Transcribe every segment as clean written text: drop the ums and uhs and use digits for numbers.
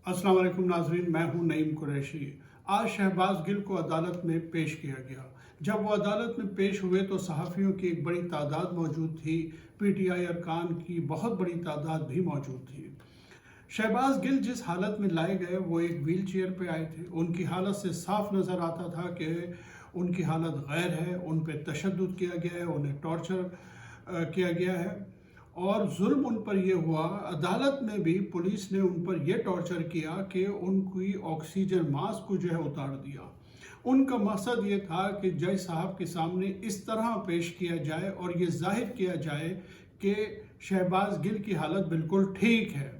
अस्सलाम वालेकुम नाजरीन, मैं हूं नईम कुरैशी। आज शहबाज गिल को अदालत में पेश किया गया। जब वो अदालत में पेश हुए तो सहाफ़ियों की एक बड़ी तादाद मौजूद थी, पीटीआई अरकान की बहुत बड़ी तादाद भी मौजूद थी। शहबाज गिल जिस हालत में लाए गए वो एक व्हील चेयर पे आए थे। उनकी हालत से साफ नज़र आता था कि उनकी हालत गैर है, उन पर तशद्दुद किया गया है, उन्हें टॉर्चर किया गया है और जुल्म उन पर यह हुआ। अदालत में भी पुलिस ने उन पर यह टॉर्चर किया कि उनकी ऑक्सीजन मास्क को जो है उतार दिया। उनका मकसद ये था कि जज साहब के सामने इस तरह पेश किया जाए और ये जाहिर किया जाए कि शहबाज गिल की हालत बिल्कुल ठीक है।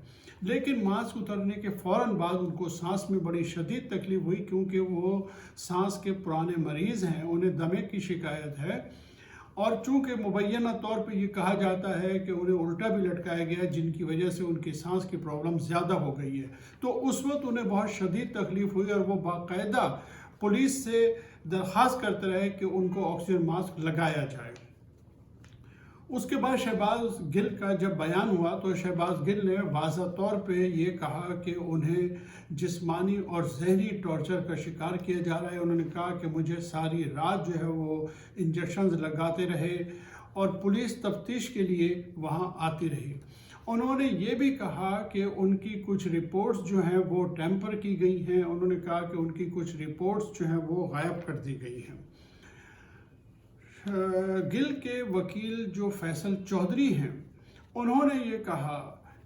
लेकिन मास्क उतरने के फ़ौरन बाद उनको सांस में बड़ी शदीद तकलीफ़ हुई, क्योंकि वो सांस के पुराने मरीज़ हैं, उन्हें दमे की शिकायत है और चूंकि मुबैना तौर पे ये कहा जाता है कि उन्हें उल्टा भी लटकाया गया, जिनकी वजह से उनकी सांस की प्रॉब्लम ज़्यादा हो गई है। तो उस वक्त उन्हें बहुत शदीद तकलीफ़ हुई और वो बाकायदा पुलिस से दरख्वास्त करते रहे कि उनको ऑक्सीजन मास्क लगाया जाए। उसके बाद शहबाज गिल का जब बयान हुआ तो शहबाज गिल ने वाज़ह तौर पे ये कहा कि उन्हें जिस्मानी और ज़हनी टॉर्चर का शिकार किया जा रहा है। उन्होंने कहा कि मुझे सारी रात जो है वो इंजेक्शंस लगाते रहे और पुलिस तफ्तीश के लिए वहाँ आती रही। उन्होंने ये भी कहा कि उनकी कुछ रिपोर्ट्स जो हैं वो टैम्पर की गई हैं। उन्होंने कहा कि उनकी कुछ रिपोर्ट्स जो हैं वो गायब कर दी गई हैं। गिल के वकील जो फैसल चौधरी हैं, उन्होंने ये कहा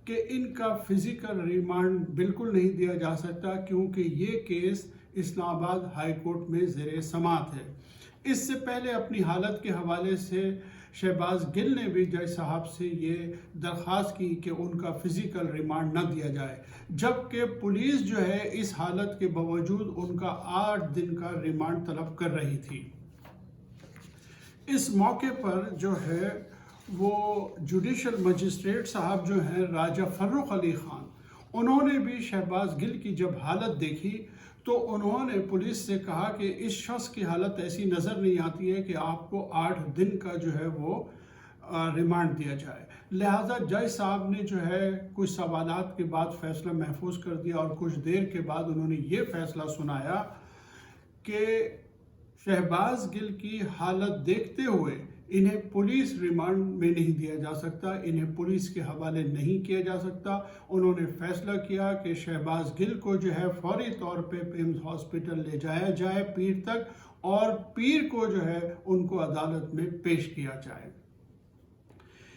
कि इनका फिज़िकल रिमांड बिल्कुल नहीं दिया जा सकता, क्योंकि ये केस इस्लामाबाद हाई कोर्ट में ज़ेरे समाअत है। इससे पहले अपनी हालत के हवाले से शहबाज गिल ने भी जज साहब से ये दरख्वास्त की कि उनका फ़िज़िकल रिमांड न दिया जाए, जबकि पुलिस जो है इस हालत के बावजूद उनका 8 दिन का रिमांड तलब कर रही थी। इस मौके पर जो है वो जुडिशल मजिस्ट्रेट साहब जो हैं राजा फर्रुख अली ख़ान, उन्होंने भी शहबाज गिल की जब हालत देखी तो उन्होंने पुलिस से कहा कि इस शख्स की हालत ऐसी नज़र नहीं आती है कि आपको 8 दिन का जो है वो रिमांड दिया जाए। लिहाजा जज साहब ने जो है कुछ सवालात के बाद फ़ैसला महफूज कर दिया और कुछ देर के बाद उन्होंने ये फ़ैसला सुनाया कि शहबाज गिल की हालत देखते हुए इन्हें पुलिस रिमांड में नहीं दिया जा सकता, इन्हें पुलिस के हवाले नहीं किया जा सकता। उन्होंने फैसला किया कि शहबाज गिल को जो है फौरी तौर पे पिम्स हॉस्पिटल ले जाया जाए पीर तक, और पीर को जो है उनको अदालत में पेश किया जाए।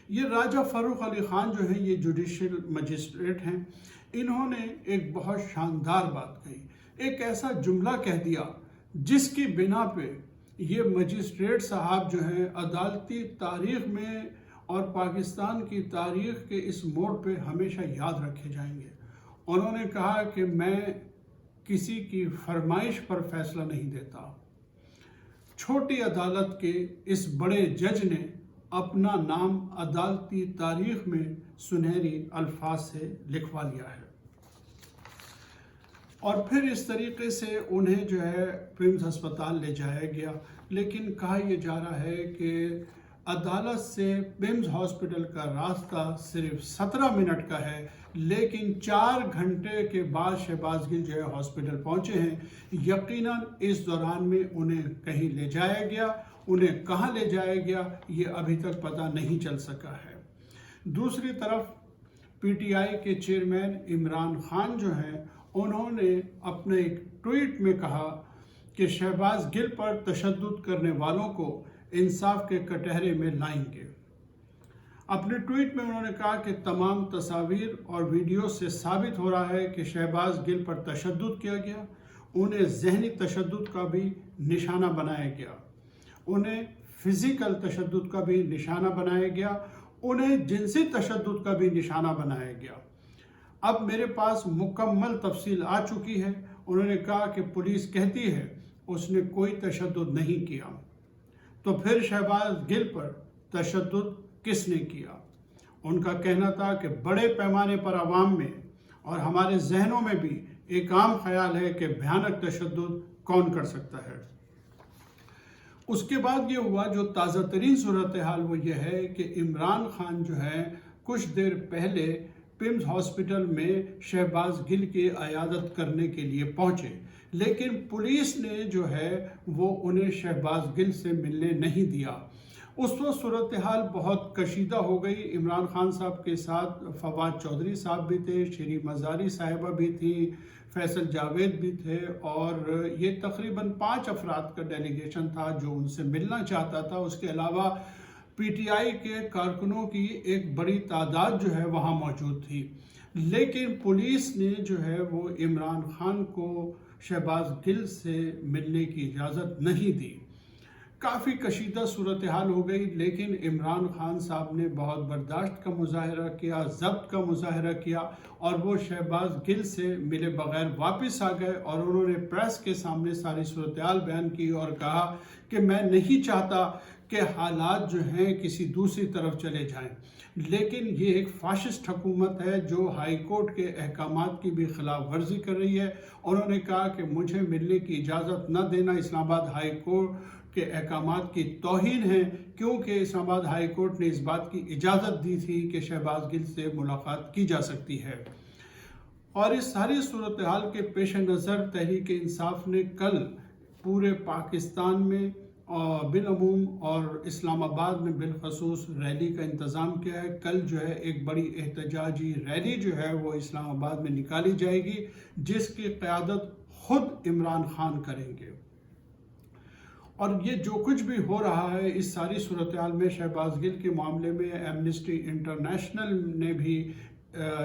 ये राजा फर्रुख अली ख़ान जो है ये जुडिशल मजिस्ट्रेट हैं। इन्होंने एक बहुत शानदार बात कही, एक ऐसा जुमला कह दिया जिसकी बिना पे ये मजिस्ट्रेट साहब जो हैं अदालती तारीख़ में और पाकिस्तान की तारीख़ के इस मोड़ पे हमेशा याद रखे जाएंगे। उन्होंने कहा कि मैं किसी की फरमाइश पर फैसला नहीं देता। छोटी अदालत के इस बड़े जज ने अपना नाम अदालती तारीख़ में सुनहरी अल्फाज से लिखवा लिया है और फिर इस तरीके से उन्हें जो है पिम्स अस्पताल ले जाया गया। लेकिन कहा यह जा रहा है कि अदालत से पिम्स हॉस्पिटल का रास्ता सिर्फ 17 मिनट का है, लेकिन 4 घंटे के बाद शहबाज गिल जो है हॉस्पिटल पहुंचे हैं। यकीनन इस दौरान में उन्हें कहीं ले जाया गया, उन्हें कहाँ ले जाया गया ये अभी तक पता नहीं चल सका है। दूसरी तरफ पीटीआई के चेयरमैन इमरान खान जो हैं, उन्होंने अपने एक ट्वीट में कहा कि शहबाज गिल पर तशद्दुद करने वालों को इंसाफ के कटहरे में लाएंगे। अपने ट्वीट में उन्होंने कहा कि तमाम तस्वीर और वीडियो से साबित हो रहा है कि शहबाज गिल पर तशद्दुद किया गया, उन्हें जहनी तशद्दुद का भी निशाना बनाया गया, उन्हें फिज़िकल तशद्दुद का भी निशाना बनाया गया, उन्हें जिनसी तशद्दुद का भी निशाना बनाया गया। अब मेरे पास मुकम्मल तफसील आ चुकी है। उन्होंने कहा कि पुलिस कहती है उसने कोई तशद्दुद नहीं किया, तो फिर शहबाज गिल पर तशद्दुद किसने किया? उनका कहना था कि बड़े पैमाने पर आवाम में और हमारे जहनों में भी एक आम ख्याल है कि भयानक तशद्दुद कौन कर सकता है। उसके बाद ये हुआ, जो ताज़ा तरीन सूरत हाल वो ये है कि इमरान खान जो है कुछ देर पहले पिम्स हॉस्पिटल में शहबाज गिल की अयादत करने के लिए पहुंचे, लेकिन पुलिस ने जो है वो उन्हें शहबाज गिल से मिलने नहीं दिया। उस वक्त सूरत हाल बहुत कशीदा हो गई। इमरान खान साहब के साथ फवाद चौधरी साहब भी थे, श्री मज़ारी साहिबा भी थी, फैसल जावेद भी थे, और ये तकरीबन 5 अफराद का डेलीगेशन था जो उनसे मिलना चाहता था। उसके अलावा पीटीआई के कारकुनों की एक बड़ी तादाद जो है वहाँ मौजूद थी, लेकिन पुलिस ने जो है वो इमरान खान को शहबाज गिल से मिलने की इजाज़त नहीं दी। काफ़ी कशीदा सूरत हाल हो गई, लेकिन इमरान खान साहब ने बहुत बर्दाश्त का मुजाहरा किया, ज़ब्त का मुजाहरा किया, और वो शहबाज गिल से मिले बगैर वापस आ गए और उन्होंने प्रेस के सामने सारी सूरत हाल बयान की और कहा कि मैं नहीं चाहता कि हालात जो हैं किसी दूसरी तरफ चले जाएं, लेकिन ये एक फाशिस्ट हुकूमत है जो हाई कोर्ट के अहकामात की भी खिलाफ वर्जी कर रही है। उन्होंने कहा कि मुझे मिलने की इजाज़त न देना इस्लामाबाद हाई कोर्ट के अहकामात की तौहीन है, क्योंकि इस्लामाबाद हाई कोर्ट ने इस बात की इजाज़त दी थी कि शहबाज गिल से मुलाकात की जा सकती है। और इस सारी सूरत हाल के पेश नज़र तहरीक इंसाफ ने कल पूरे पाकिस्तान में बिलअमूम और इस्लामाबाद में बिलखसूस रैली का इंतज़ाम किया है। कल जो है एक बड़ी एहतजाजी रैली जो है वो इस्लामाबाद में निकाली जाएगी, जिसकी क़यादत खुद इमरान खान करेंगे। और ये जो कुछ भी हो रहा है इस सारी सूरत हाल में, शहबाज गिल के मामले में एमनेस्टी इंटरनेशनल ने भी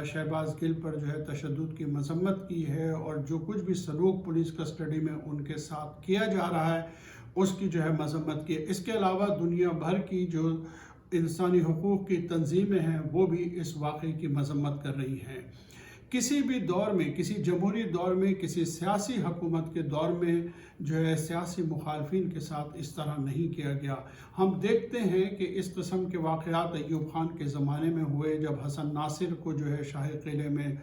शहबाज गिल पर जो है तशद्दुद की मजम्मत की है, और जो कुछ भी सलूक पुलिस कस्टडी में उनके साथ किया जा रहा है उसकी जो है मजम्मत की है। इसके अलावा दुनिया भर की जो इंसानी हुकूक़ की तंजीमें हैं वो भी इस वाक़े की मजम्मत कर रही हैं। किसी भी दौर में, किसी जमहूरी दौर में, किसी सियासी हुकूमत के दौर में जो है सियासी मुखालफिन के साथ इस तरह नहीं किया गया। हम देखते हैं कि इस किस्म के वाक़यात अय्यूब खान के ज़माने में हुए, जब हसन नासिर को जो है शाही किले में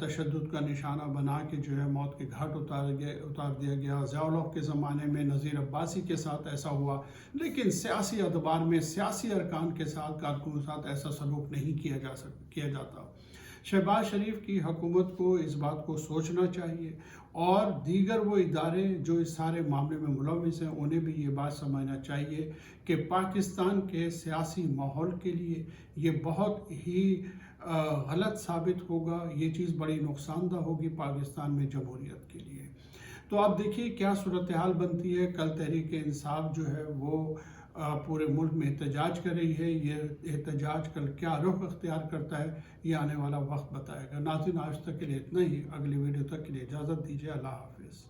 तशद्दुद का निशाना बना के जो है मौत के घाट उतार दिया गया। ज़िया-उल-हक़ के ज़माने में नज़ीर अब्बासी के साथ ऐसा हुआ, लेकिन सियासी अदबार में सियासी अरकान के साथ, कारकुनों के साथ ऐसा सलूक नहीं किया जाता। शहबाज शरीफ की हुकूमत को इस बात को सोचना चाहिए, और दीगर वो इदारे जो इस सारे मामले में मुलव्विस हैं उन्हें भी ये बात समझना चाहिए कि पाकिस्तान के सियासी माहौल के लिए ये बहुत ही गलत साबित होगा। ये चीज़ बड़ी नुकसानदा होगी पाकिस्तान में जमहूरियत के लिए। तो आप देखिए क्या सूरत हाल बनती है। कल तहरीक इंसाफ जो है वो पूरे मुल्क में एहतजाज कर रही है। ये एहतजाज कल क्या रुख अख्तियार करता है ये आने वाला वक्त बताएगा। नाज़रीन, आज तक के लिए इतना ही। अगली वीडियो तक के लिए इजाज़त दीजिए। अल्लाह हाफ़िज़।